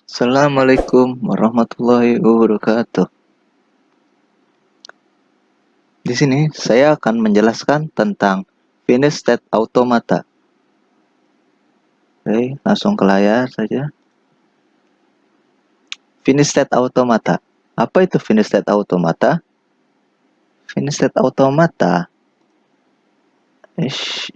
Assalamualaikum warahmatullahi wabarakatuh. Di sini saya akan menjelaskan tentang finished state automata. Oke, langsung ke layar saja. Finished state automata. Apa itu finished state automata? Finished state automata. Finished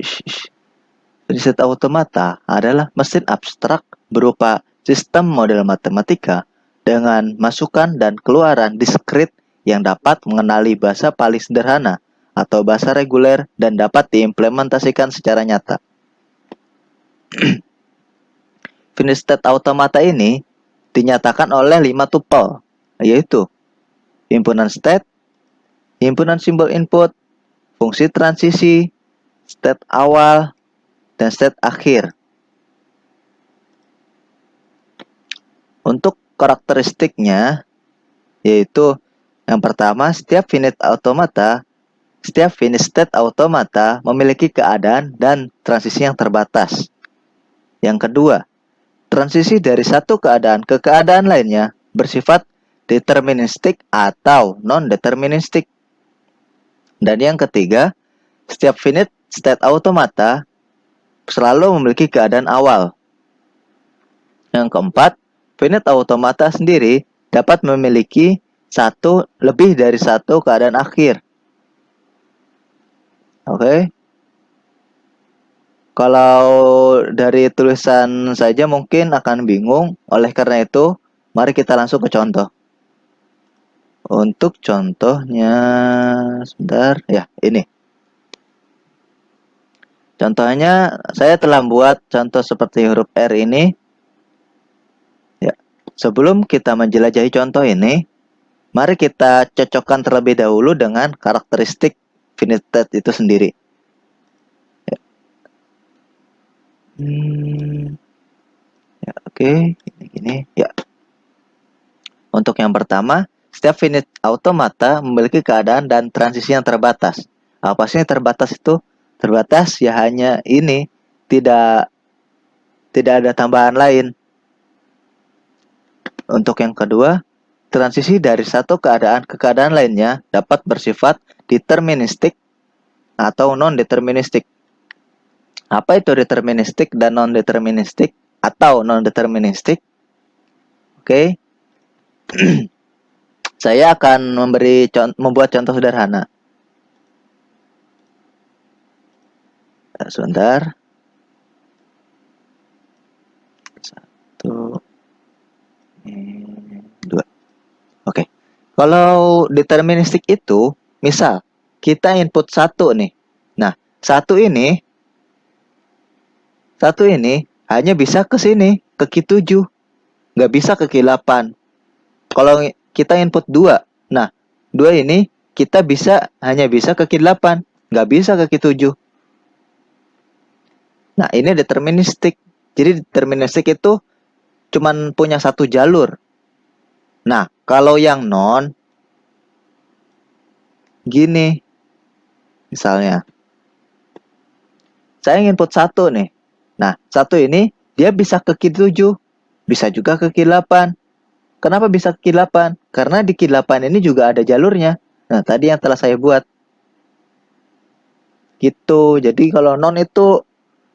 state automata adalah mesin abstrak berupa sistem model matematika dengan masukan dan keluaran diskrit yang dapat mengenali bahasa paling sederhana atau bahasa reguler dan dapat diimplementasikan secara nyata. Finished state automata ini dinyatakan oleh 5 tupel, yaitu himpunan state, himpunan simbol input, fungsi transisi, state awal, dan state akhir. Untuk karakteristiknya, yaitu yang pertama, setiap finished state automata memiliki keadaan dan transisi yang terbatas. Yang kedua, transisi dari satu keadaan ke keadaan lainnya bersifat deterministik atau non-deterministik. Dan yang ketiga, setiap finite state automata selalu memiliki keadaan awal. Yang keempat, finite automata sendiri dapat memiliki lebih dari satu keadaan akhir. Oke. Kalau dari tulisan saja mungkin akan bingung. Oleh karena itu, mari kita langsung ke contoh. Untuk contohnya, sebentar ya, ini. Contohnya, saya telah buat contoh seperti huruf R ini. Ya, sebelum kita menjelajahi contoh ini, mari kita cocokkan terlebih dahulu dengan karakteristik finite state itu sendiri. Ya. Ya, oke, gini. Ya. Untuk yang pertama, setiap finite automata memiliki keadaan dan transisi yang terbatas. Apa sih yang terbatas itu? Terbatas ya hanya ini, tidak ada tambahan lain. Untuk yang kedua, transisi dari satu keadaan ke keadaan lainnya dapat bersifat deterministik atau non-deterministik. Apa itu deterministik dan non-deterministik atau non-deterministik? Oke. Saya akan membuat contoh sederhana. Sebentar. 1, 2. Oke. Kalau deterministik itu, misal kita input 1 nih. Nah, satu ini hanya bisa ke sini, ke Q7. Nggak bisa ke Q8. Kalau kita input 2, nah 2 ini kita hanya bisa ke Q8, nggak bisa ke Q7. Nah, ini deterministik. Jadi deterministik itu cuman punya satu jalur. Nah, kalau yang non, gini. Misalnya, saya input 1 nih. Nah, 1 ini dia bisa ke Q7, bisa juga ke Q8. Kenapa bisa ke Q8? Karena di Q8 ini juga ada jalurnya. Nah, tadi yang telah saya buat. Gitu. Jadi kalau non itu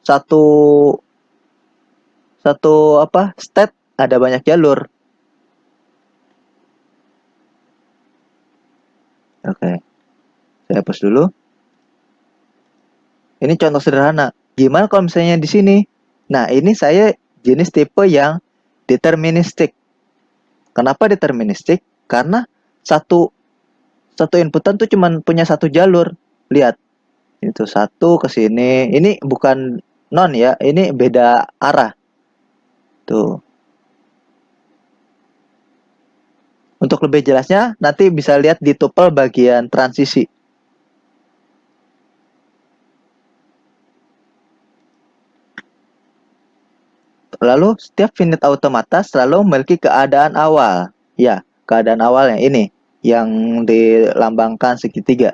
satu state ada banyak jalur. Oke. Saya hapus dulu. Ini contoh sederhana. Gimana kalau misalnya di sini? Nah, ini saya jenis tipe yang deterministik. Kenapa deterministik? Karena satu inputan tuh cuma punya satu jalur. Lihat. Itu satu ke sini. Ini bukan non ya, ini beda arah. Tuh. Untuk lebih jelasnya nanti bisa lihat di tupel bagian transisi. Lalu setiap finite automata selalu memiliki keadaan awal. Ya, keadaan awalnya ini, yang dilambangkan segitiga.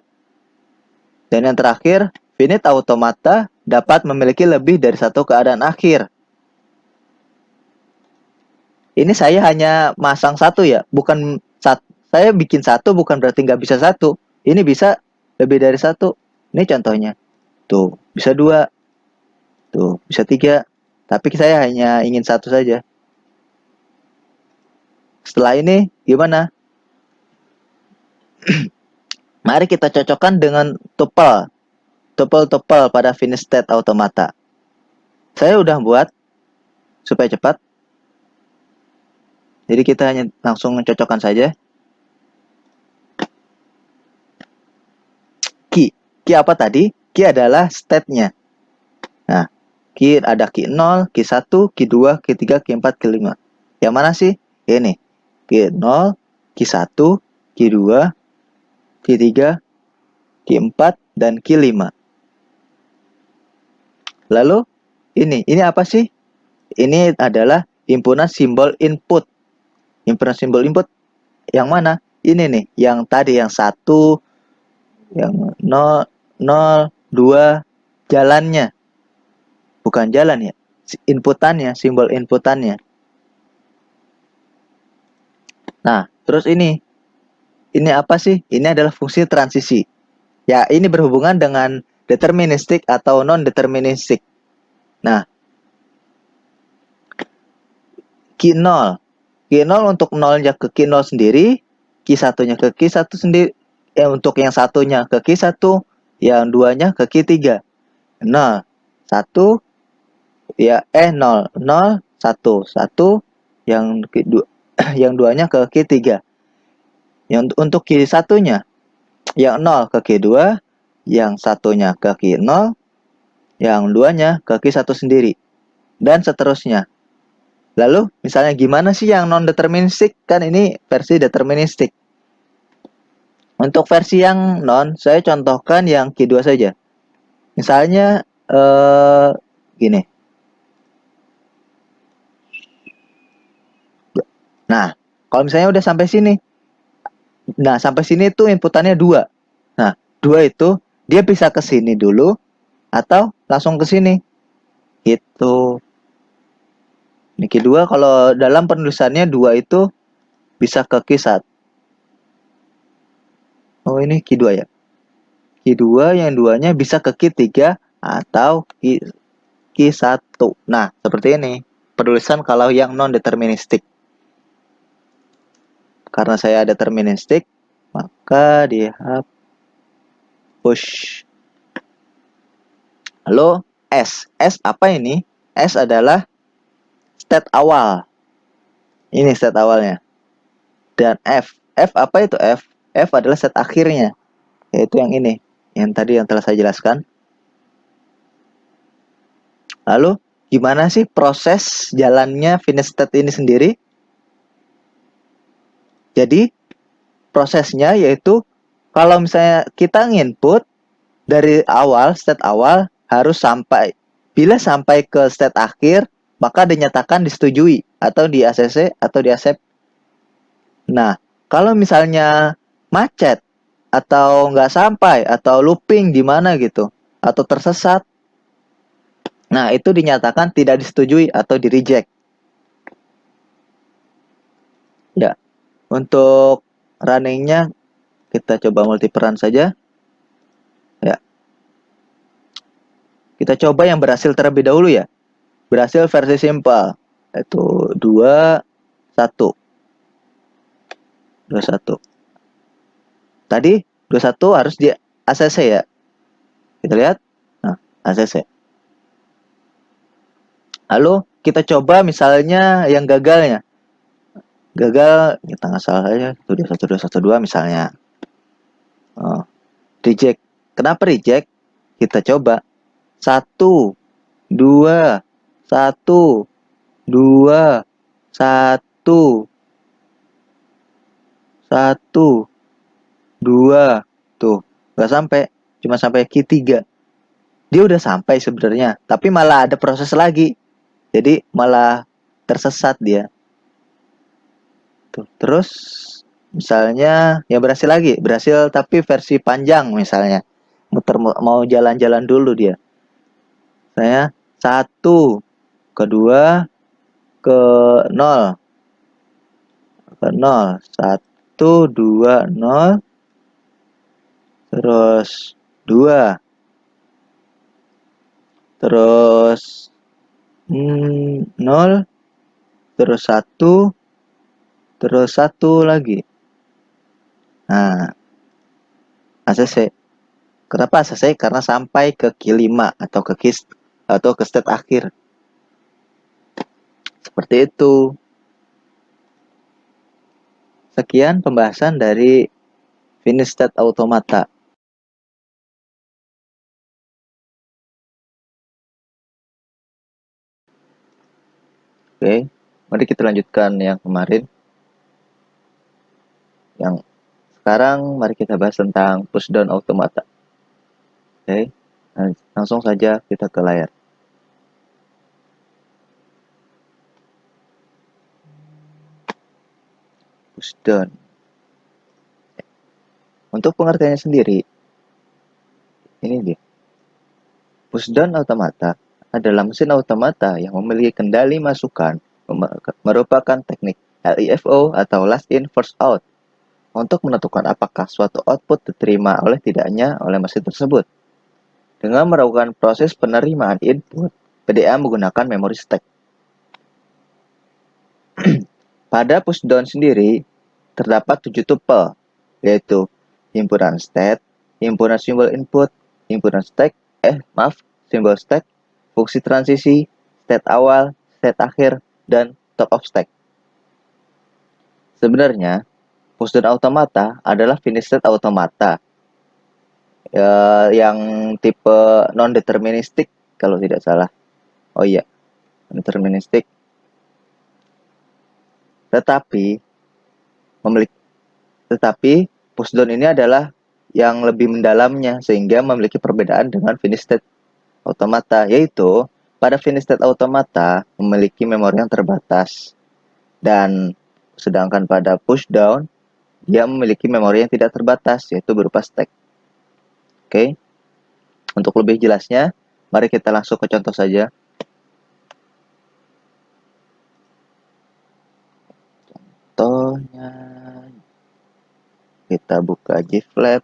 Dan yang terakhir, finite automata dapat memiliki lebih dari satu keadaan akhir. Ini saya hanya masang satu ya, bukan saya bikin satu bukan berarti nggak bisa satu. Ini bisa lebih dari satu. Ini contohnya. Tuh, bisa dua. Tuh, bisa tiga. Tapi saya hanya ingin satu saja. Setelah ini, gimana? Mari kita cocokkan dengan tuple. Tuple pada finish state automata. Saya udah buat supaya cepat. Jadi kita hanya langsung mencocokkan saja. Key. Key apa tadi? Key adalah state-nya. Nah, key ada key 0, key 1, key 2, key 3, key 4, key 5. Yang mana sih? Ini. Key 0, key 1, key 2, key 3, key 4, dan key 5. Lalu, ini apa sih? Ini adalah himpunan simbol input. Himpunan simbol input yang mana? Ini nih, yang tadi yang 1, yang 0, 0, 2, jalannya. Bukan jalan ya, inputannya, simbol inputannya. Nah, terus ini apa sih? Ini adalah fungsi transisi. Ya, ini berhubungan dengan deterministik atau non-deterministik. Nah, key 0. Key 0 untuk 0-nya ke key 0 sendiri, key 1-nya ke key 1 sendiri. Untuk yang satunya ke key 1, yang duanya ke key 3. 0, 1, ya 0, 0, 1, 1, yang yang duanya ke key 3. Yang untuk key satunya, yang 0 ke key 2, yang satunya ke key 0, yang duanya ke key 1 sendiri, dan seterusnya. Lalu, misalnya gimana sih yang non-deterministik? Kan ini versi deterministik. Untuk versi yang non, saya contohkan yang key 2 saja. Misalnya, gini. Nah, kalau misalnya udah sampai sini. Nah, sampai sini tuh inputannya 2. Nah, 2 itu dia bisa ke sini dulu atau langsung ke sini. Gitu. Ini key 2 kalau dalam penulisannya 2 itu bisa ke key 1. Oh, ini key 2 ya. Key 2 yang duanya bisa ke key 3 atau key 1. Nah, seperti ini. Penulisan kalau yang non-deterministik. Karena saya deterministik, maka dihapus. Lalu S. S apa ini? S adalah state awal. Ini state awalnya. Dan F. F apa itu F? F adalah state akhirnya. Yaitu yang ini. Yang tadi yang telah saya jelaskan. Lalu, gimana sih proses jalannya finish state ini sendiri? Jadi, prosesnya yaitu kalau misalnya kita nginput dari awal, state awal harus sampai. Bila sampai ke state akhir, maka dinyatakan disetujui atau di ACC atau di accept. Nah, kalau misalnya macet atau nggak sampai atau looping di mana gitu atau tersesat, nah itu dinyatakan tidak disetujui atau di reject. Ya, untuk runningnya kita coba multiperan saja. Ya, kita coba yang berhasil terlebih dahulu ya. Berhasil versi simple, yaitu 2, 1. 21. Tadi 21 harus di ACC ya. Kita lihat. Nah, ACC. Lalu kita coba misalnya yang gagalnya. Gagal, kita nggak salah aja. 21212 misalnya. Oh, reject. Kenapa reject? Kita coba. 1, 2, 1, 2, 1, 1, 2. Tuh, nggak sampai. Cuma sampai key 3. Dia udah sampai sebenarnya, tapi malah ada proses lagi. Jadi malah tersesat dia. Tuh, terus Misalnya ya berhasil tapi versi panjang misalnya. Mau jalan-jalan dulu dia. Saya satu, kedua, ke nol, satu, dua, nol, terus dua, terus nol, terus satu, terus satu lagi. Nah, ACC. Kenapa ACC? Karena sampai ke Q5 atau ke state akhir. Seperti itu. Sekian pembahasan dari finish state automata. Oke, mari kita lanjutkan yang kemarin. Yang sekarang mari kita bahas tentang pushdown automata. Oke, langsung saja kita ke layar. Pushdown. Untuk pengertiannya sendiri, ini dia. Pushdown automata adalah mesin automata yang memiliki kendali masukan, merupakan teknik LIFO atau last in first out untuk menentukan apakah suatu output diterima oleh tidaknya oleh mesin tersebut. Dengan melakukan proses penerimaan input, PDA menggunakan memori stack. Pada pushdown sendiri, terdapat 7 tuple, yaitu himpunan state, himpunan simbol input, himpunan stack, simbol stack, fungsi transisi, state awal, state akhir, dan top of stack. Sebenarnya, pushdown automata adalah finish state automata yang tipe non-deterministik kalau tidak salah. Oh iya, deterministik. Tetapi pushdown ini adalah yang lebih mendalamnya sehingga memiliki perbedaan dengan finish state automata, yaitu pada finish state automata memiliki memori yang terbatas dan sedangkan pada pushdown dia memiliki memori yang tidak terbatas yaitu berupa stack. Oke. Untuk lebih jelasnya, mari kita langsung ke contoh saja. Contohnya kita buka GFlap.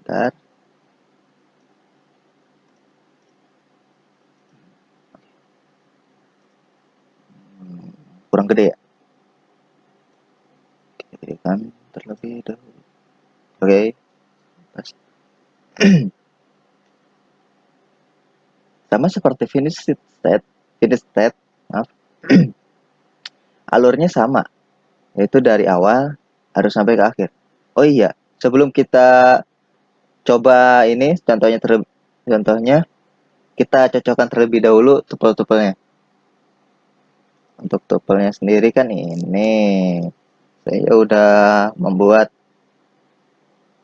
Bentar. Kurang gede ya? Oke, kan terlebih dahulu. Oke. Sama seperti finish state, maaf. Alurnya sama, yaitu dari awal harus sampai ke akhir. Oh iya, sebelum kita coba ini contohnya kita cocokkan terlebih dahulu tupel-tupelnya. Untuk tupelnya sendiri kan ini saya udah membuat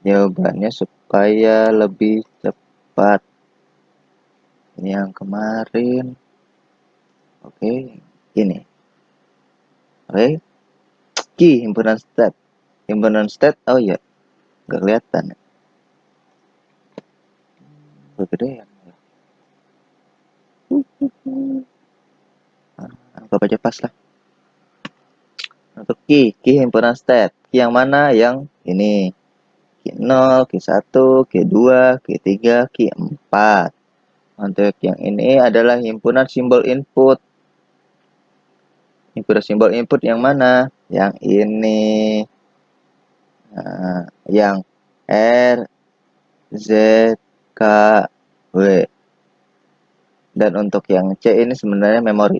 jawabannya supaya lebih cepat. Ini yang kemarin. Oke, ini. Oke. Key himpunan state. Oh iya, nggak kelihatan. Kegedean. Anggap aja pas lah. Untuk key himpunan state. Key yang mana? Yang ini. Key 0, key 1, key 2, key 3, key 4. Untuk yang ini adalah himpunan simbol input. Himpunan simbol input yang mana? Yang ini. Nah, yang R, Z, K, W. Dan untuk yang C ini sebenarnya memori.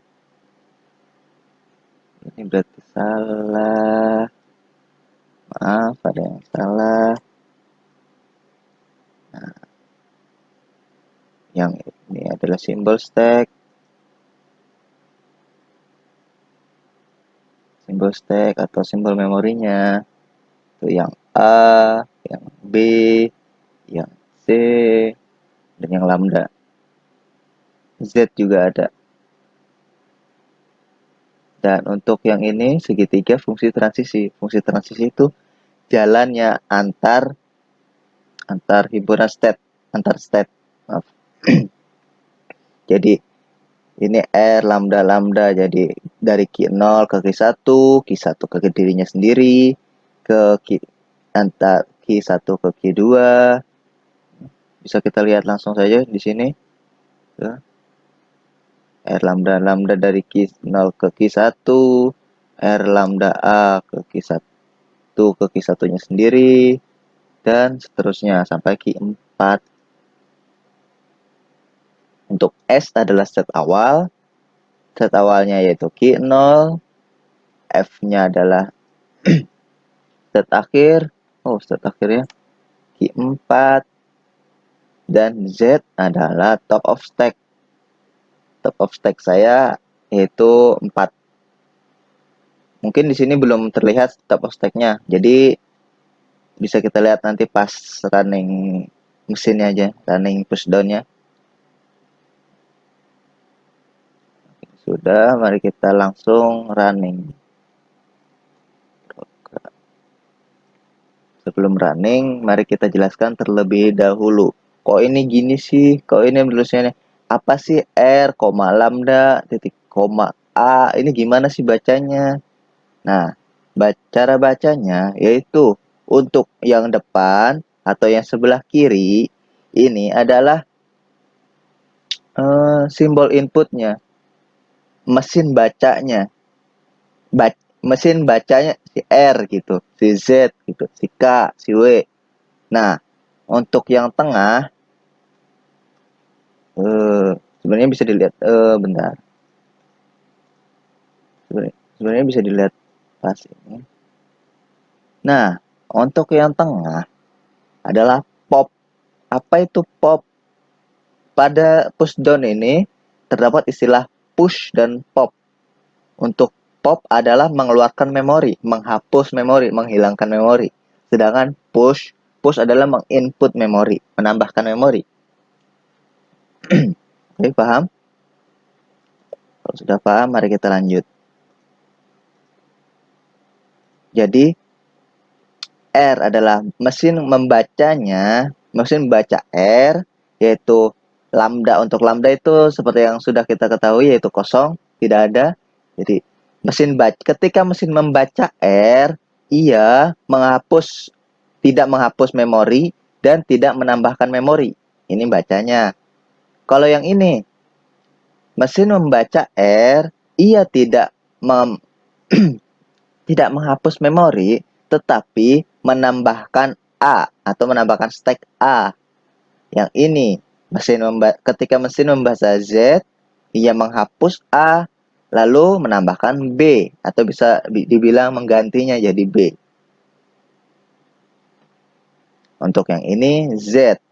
Ini berarti salah. Maaf, ada yang salah. Nah, yang ini adalah simbol stack. Simbol stack atau simbol memorinya. Itu yang A, yang B, yang C, dan yang lambda. Z juga ada. Dan untuk yang ini segitiga fungsi transisi. Fungsi transisi itu jalannya antar himpunan state, antar state. Maaf. Jadi ini R lambda lambda, jadi dari Q0 ke Q1, Q1 ke dirinya sendiri, ke Q, antar Q1 ke Q2. Bisa kita lihat langsung saja di sini. R lambda lambda dari Q0 ke Q1, R lambda A ke Q1 ke Q1-nya sendiri, dan seterusnya sampai Q4. Untuk S adalah state awal. State awalnya yaitu Q0, F-nya adalah state akhir. Oh, state akhirnya Q4, dan Z adalah top of stack. Top of stack saya yaitu 4. Mungkin di sini belum terlihat top of stack-nya. Jadi bisa kita lihat nanti pas running mesinnya aja, running pushdown-nya. Sudah, mari kita langsung running. Sebelum running, mari kita jelaskan terlebih dahulu. Kok ini gini sih? Kok ini tulisannya apa sih R, lambda, titik, A? Ini gimana sih bacanya? Nah, cara bacanya yaitu untuk yang depan atau yang sebelah kiri ini adalah simbol inputnya, mesin bacanya, mesin bacanya si R gitu, si Z gitu, si K, si W. Nah, untuk yang tengah, sebenarnya bisa dilihat, bentar, sebenarnya bisa dilihat pas ini. Nah, untuk yang tengah adalah pop. Apa itu pop? Pada pushdown ini terdapat istilah push dan pop. Untuk pop adalah mengeluarkan memori, menghapus memori, menghilangkan memori. Sedangkan push adalah menginput memori, menambahkan memori. Oke, paham? Kalau sudah paham, mari kita lanjut. Jadi, R adalah mesin membacanya, mesin baca R, yaitu lambda. Untuk lambda itu seperti yang sudah kita ketahui, yaitu kosong, tidak ada. Jadi, ketika mesin membaca R, ia tidak menghapus memori dan tidak menambahkan memori. Ini bacanya. Kalau yang ini, mesin membaca R, ia tidak menghapus memori, tetapi menambahkan A atau menambahkan stack A. Yang ini, ketika mesin membaca Z, ia menghapus A, lalu menambahkan B, atau bisa dibilang menggantinya jadi B. Untuk yang ini, Z.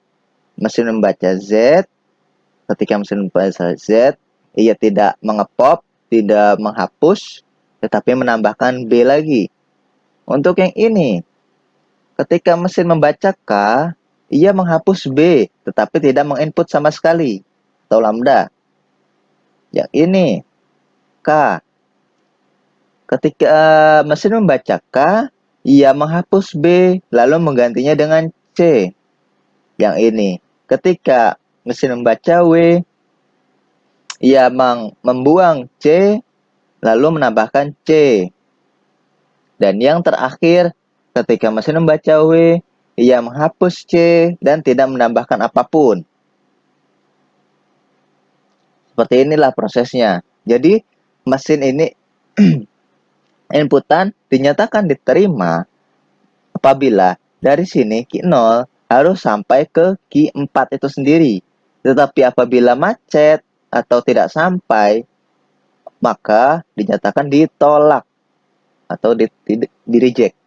Mesin membaca Z, ketika mesin membaca Z, ia tidak mengepop, tidak menghapus, tetapi menambahkan B lagi. Untuk yang ini, ketika mesin membaca K, ia menghapus B, tetapi tidak menginput sama sekali, atau lambda. Yang ini, K. Ketika mesin membaca K, ia menghapus B, lalu menggantinya dengan C. Yang ini, ketika mesin membaca W, ia membuang C, lalu menambahkan C. Dan yang terakhir, ketika mesin membaca W, ia menghapus C dan tidak menambahkan apapun. Seperti inilah prosesnya. Jadi, mesin ini inputan dinyatakan diterima apabila dari sini Q0 harus sampai ke Q4 itu sendiri. Tetapi apabila macet atau tidak sampai, maka dinyatakan ditolak atau di reject.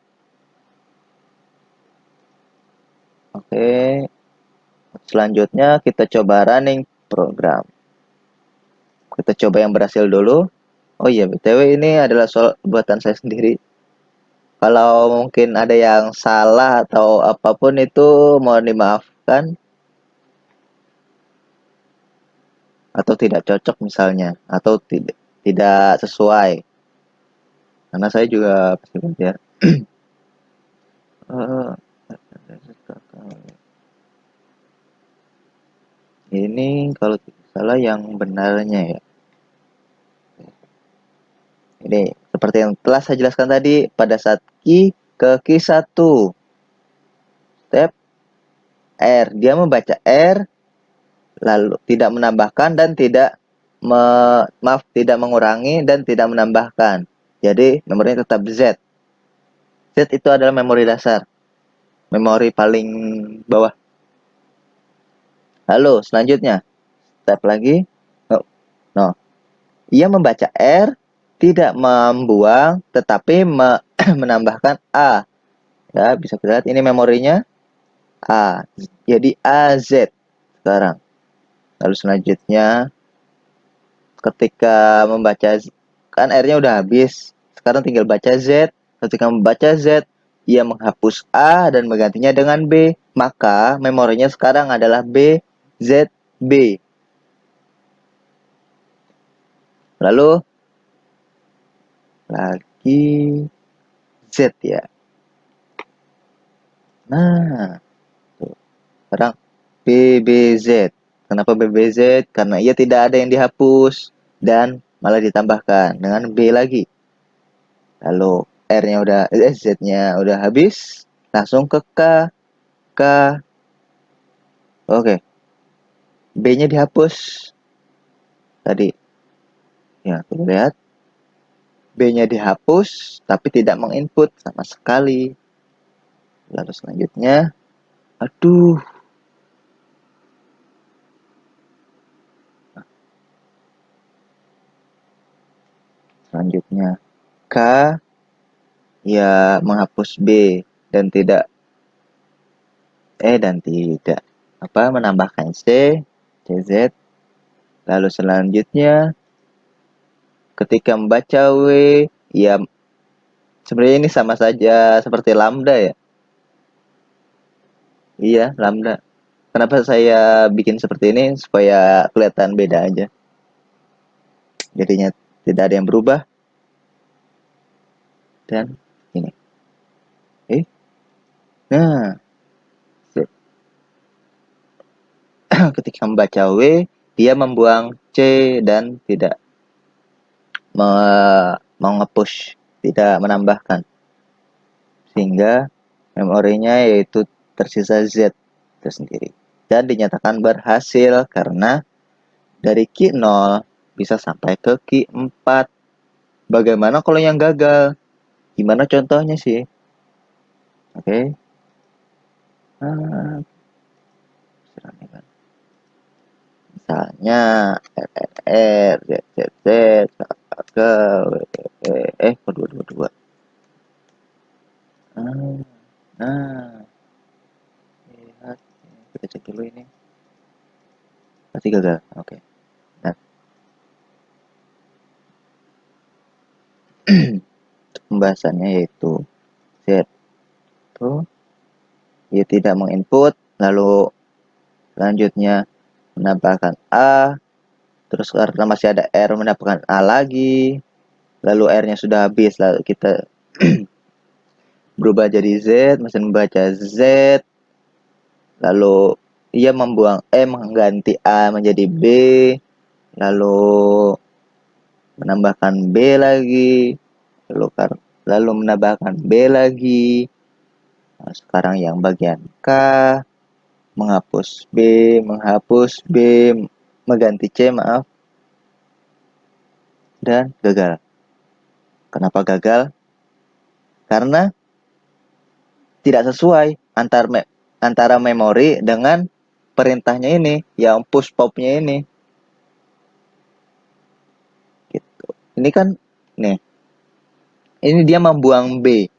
Oke, selanjutnya kita coba running program. Kita coba yang berhasil dulu. Oh iya, BTW ini adalah soal buatan saya sendiri. Kalau mungkin ada yang salah atau apapun itu mohon dimaafkan. Atau tidak cocok misalnya. Atau tidak sesuai. karena saya juga pasti belajar. Ini kalau tidak salah yang benarnya ya. Ini seperti yang telah saya jelaskan tadi, pada saat Q ke Q1 step R, dia membaca R lalu tidak menambahkan dan tidak mengurangi dan tidak menambahkan. Jadi memorinya tetap Z. Z itu adalah memori dasar, memori paling bawah. Lalu selanjutnya step lagi. No. Ia membaca R, tidak membuang, tetapi menambahkan A. Ya, bisa kita lihat ini memorinya A. Jadi AZ sekarang. Lalu selanjutnya ketika membaca, kan R-nya udah habis. Sekarang tinggal baca Z. Ketika membaca Z, ia menghapus A dan menggantinya dengan B. Maka memorinya sekarang adalah B, Z, B. Lalu lagi Z ya. Nah, tuh. Sekarang BBZ. Kenapa BBZ? Karena ia tidak ada yang dihapus dan malah ditambahkan dengan B lagi. Lalu R-nya udah, Z-nya udah habis, langsung ke K. K. Oke. B-nya dihapus tadi. Ya, kita lihat. B-nya dihapus tapi tidak menginput sama sekali. Lalu selanjutnya, aduh, selanjutnya K ya menghapus B dan tidak menambahkan C, CZ. Lalu selanjutnya ketika membaca W, ya sebenarnya ini sama saja seperti lambda ya. Iya, lambda. Kenapa saya bikin seperti ini? Supaya kelihatan beda aja. Jadinya tidak ada yang berubah. Dan ini. Nah, ketika membaca W, dia membuang C dan tidak mengepush, tidak menambahkan. Sehingga memorinya yaitu tersisa Z tersendiri. Dan dinyatakan berhasil karena dari Q0 bisa sampai ke Q4. Bagaimana kalau yang gagal? Gimana contohnya sih? Oke. Misalnya R, Z, Z, Z, ke kedua dua dua. Nah, lihat, kita cek dulu ini. Pasti gagal. Oke. Nah, pembahasannya yaitu Z itu ia tidak menginput, lalu selanjutnya menambahkan A, terus karena masih ada R menambahkan A lagi, lalu R-nya sudah habis, lalu kita berubah jadi Z, mesin membaca Z, lalu ia membuang mengganti A menjadi B, lalu menambahkan B lagi, lalu menambahkan B lagi. Nah, sekarang yang bagian K, menghapus B, mengganti C, maaf, dan gagal. Kenapa gagal? Karena tidak sesuai antara memori dengan perintahnya ini, yang push popnya ini. Gitu. Ini kan, nih, ini dia membuang B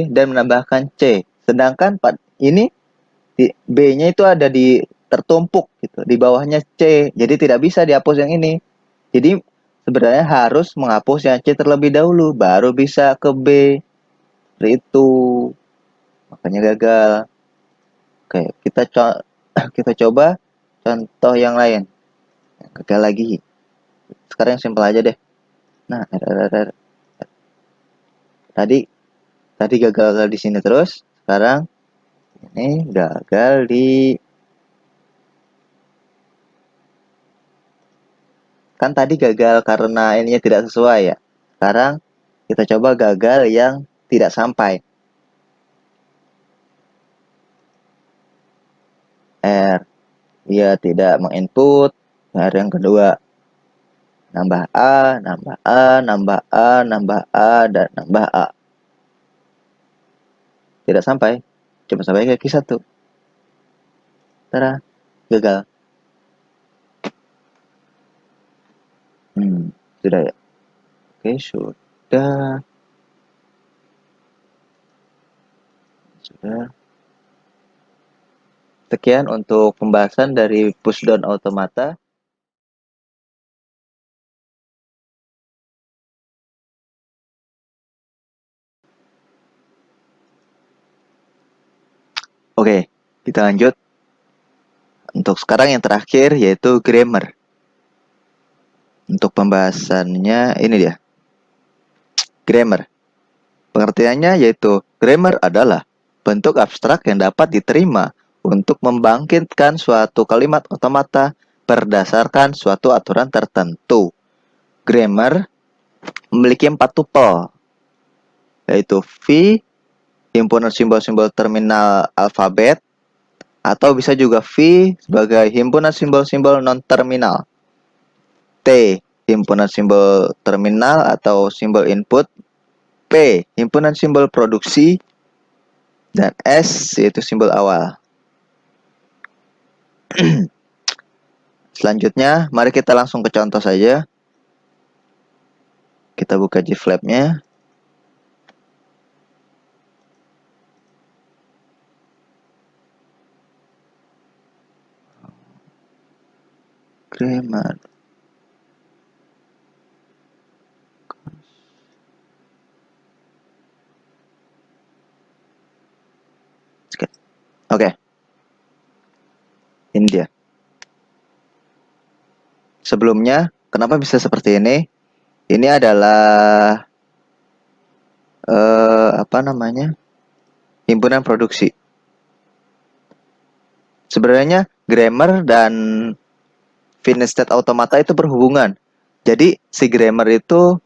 dan menambahkan C. Sedangkan ini B-nya itu ada di tertumpuk gitu, di bawahnya C. Jadi tidak bisa dihapus yang ini. Jadi sebenarnya harus menghapus yang C terlebih dahulu, baru bisa ke B. Seperti itu. Makanya gagal. Oke, kita coba contoh yang lain. Gagal lagi. Sekarang yang simpel aja deh. Nah, Tadi gagal di sini terus. Sekarang ini gagal di, kan tadi gagal karena ininya tidak sesuai ya. Sekarang kita coba gagal yang tidak sampai. R, dia tidak menginput. R yang kedua, nambah A, nambah A, nambah A, nambah A, dan nambah A. Tidak sampai. Coba sampai ke Q1. Tara, gagal. Sudah ya. Oke, sudah. Sekian untuk pembahasan dari pushdown automata. Oke, kita lanjut. Untuk sekarang yang terakhir yaitu grammar. Untuk pembahasannya ini dia. Grammar. Pengertiannya yaitu grammar adalah bentuk abstrak yang dapat diterima untuk membangkitkan suatu kalimat otomata berdasarkan suatu aturan tertentu. Grammar memiliki 4 tupel, yaitu V, himpunan simbol-simbol terminal alfabet, atau bisa juga V sebagai himpunan simbol-simbol non-terminal. T, himpunan simbol terminal atau simbol input. P, himpunan simbol produksi. Dan S, yaitu simbol awal. Selanjutnya, mari kita langsung ke contoh saja. Kita buka GFlap-nya. Grammar. Oke. Ini dia. Sebelumnya, kenapa bisa seperti ini? Ini adalah apa namanya? Himpunan produksi. Sebenarnya grammar dan finish state automata itu berhubungan. Jadi si grammar itu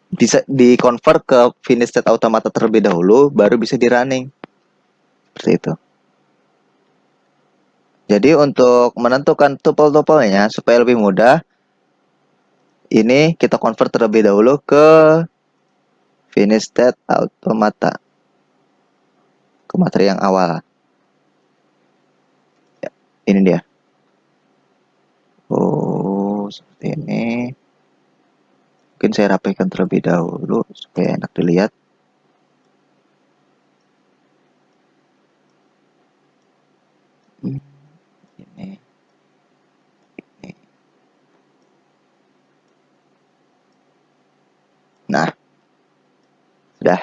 bisa di-convert ke finish state automata terlebih dahulu, baru bisa di-running. Seperti itu. Jadi untuk menentukan tuple-tuplenya supaya lebih mudah, ini kita convert terlebih dahulu ke finish state automata, ke materi yang awal. Ya, ini dia. Oh, seperti ini. Mungkin saya rapikan terlebih dahulu supaya enak dilihat. Ini. Nah, sudah.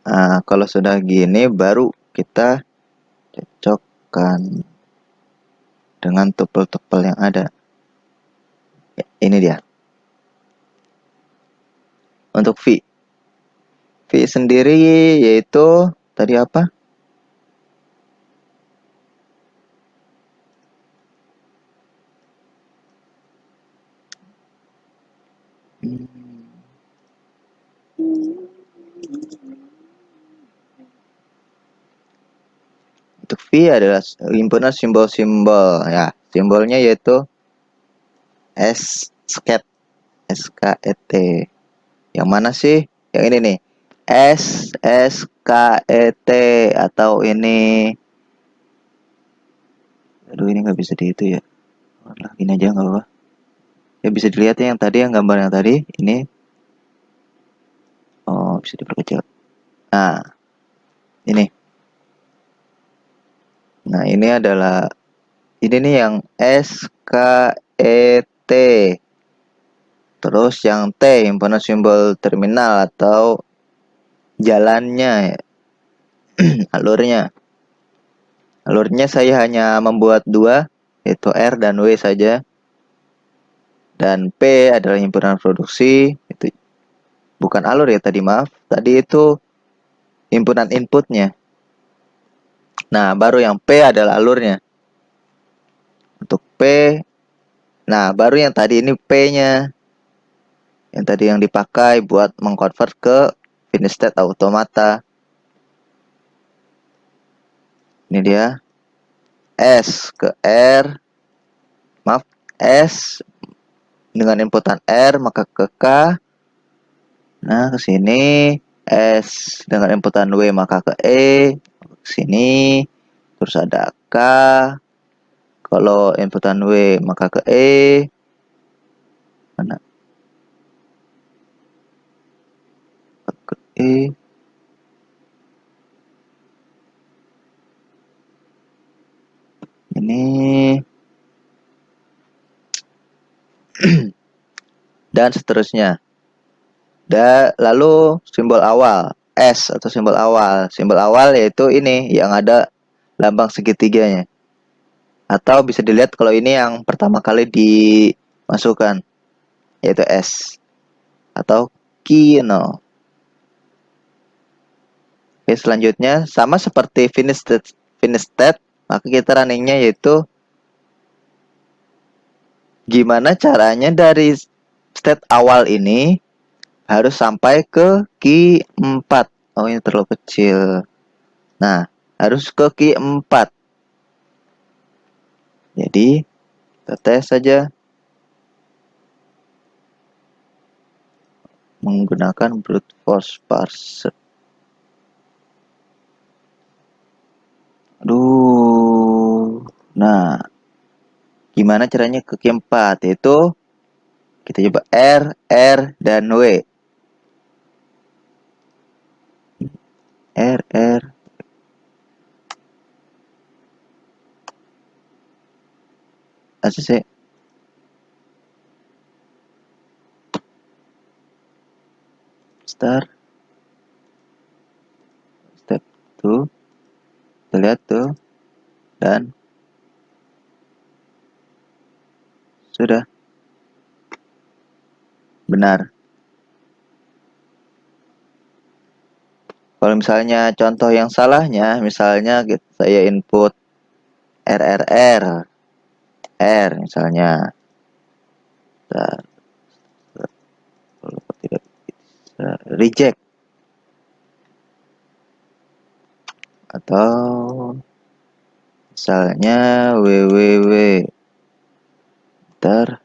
Nah, kalau sudah gini baru kita cocokkan dengan tupel-tupel yang ada. Ya, ini dia. Untuk V. V sendiri yaitu tadi apa? Untuk V adalah himpunan simbol-simbol ya. Simbolnya yaitu SKET. SKET. Yang mana sih? Yang ini nih. SKET atau ini. Aduh, ini nggak bisa di itu ya. Lah, ini aja nggak apa-apa. Ya bisa dilihat ya yang tadi, yang gambar yang tadi. Ini. Oh, bisa diperkecil. Nah, ini. Nah, ini adalah ini nih yang SKET. Terus yang T, himpunan simbol terminal atau jalannya, alurnya. Alurnya saya hanya membuat 2, yaitu R dan W saja. Dan P adalah himpunan produksi. Itu Bukan alur ya tadi, maaf. Tadi itu himpunan inputnya. Nah, baru yang P adalah alurnya. Untuk P, nah baru yang tadi ini P-nya. Yang tadi yang dipakai buat mengkonvert ke finish state automata. Ini dia. S ke R. Maaf, S dengan inputan R maka ke K. Nah, ke sini S dengan inputan W maka ke E. Ke sini. Terus ada K. Kalau inputan W maka ke E. Mana? Ke E. Ini. Dan seterusnya. Lalu simbol awal. S atau simbol awal. Simbol awal yaitu ini yang ada lambang segitiganya. Atau bisa dilihat kalau ini yang pertama kali dimasukkan, yaitu S atau key 0. Oke, selanjutnya sama seperti finish state, maka kita runningnya yaitu gimana caranya dari state awal ini harus sampai ke key 4. Oh, ini terlalu kecil. Nah, harus ke key 4. Jadi, kita tes saja menggunakan brute force parser. Aduh. Nah, gimana caranya ke key 4? Yaitu kita coba R, dan W. R. ACC. Start. Step 2. Kita lihat tuh. Dan sudah. Benar. Kalau misalnya contoh yang salahnya, misalnya saya input R misalnya. Tidak bisa reject. Atau misalnya www.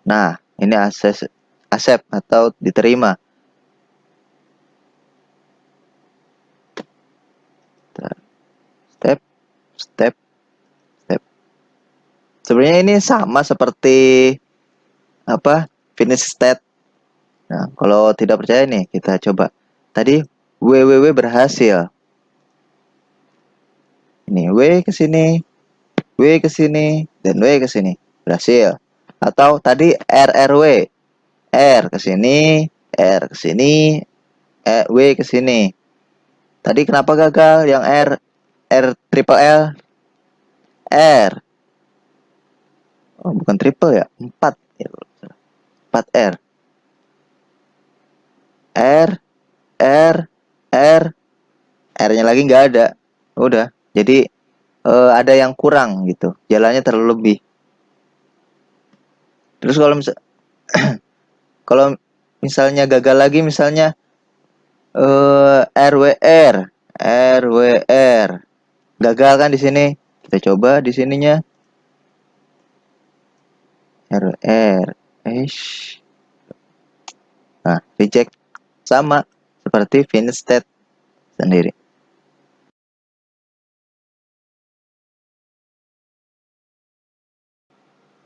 Nah, ini accept atau diterima. Step. Sebenarnya ini sama seperti apa? Finish state. Nah, kalau tidak percaya nih, kita coba. Tadi www berhasil. Ini W ke sini, W ke sini, dan W ke sini. Berhasil. Atau tadi RRW. R ke sini, R ke sini, W ke sini. Tadi kenapa gagal yang R triple L? R. Oh, bukan triple ya, 4. 4 R. R, R, R. R-nya lagi nggak ada. Udah. Jadi ada yang kurang gitu. Jalannya terlalu lebih. Terus kalau misalnya gagal lagi, misalnya RWR, RWR. Gagal kan di sini. Kita coba di sininya. RWR. Nah, reject sama seperti finish state sendiri.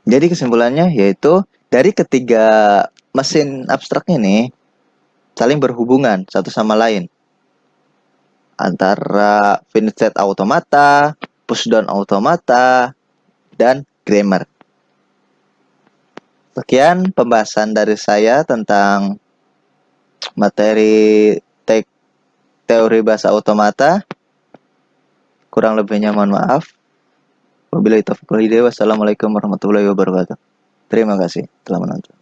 Jadi kesimpulannya yaitu dari ketiga mesin abstrak ini saling berhubungan satu sama lain. Antara finish state automata, pushdown automata, dan grammar. Sekian pembahasan dari saya tentang materi teori bahasa automata. Kurang lebihnya mohon maaf. Wabillahi taufiq wal hidayah. Wassalamualaikum warahmatullahi wabarakatuh. Terima kasih telah menonton.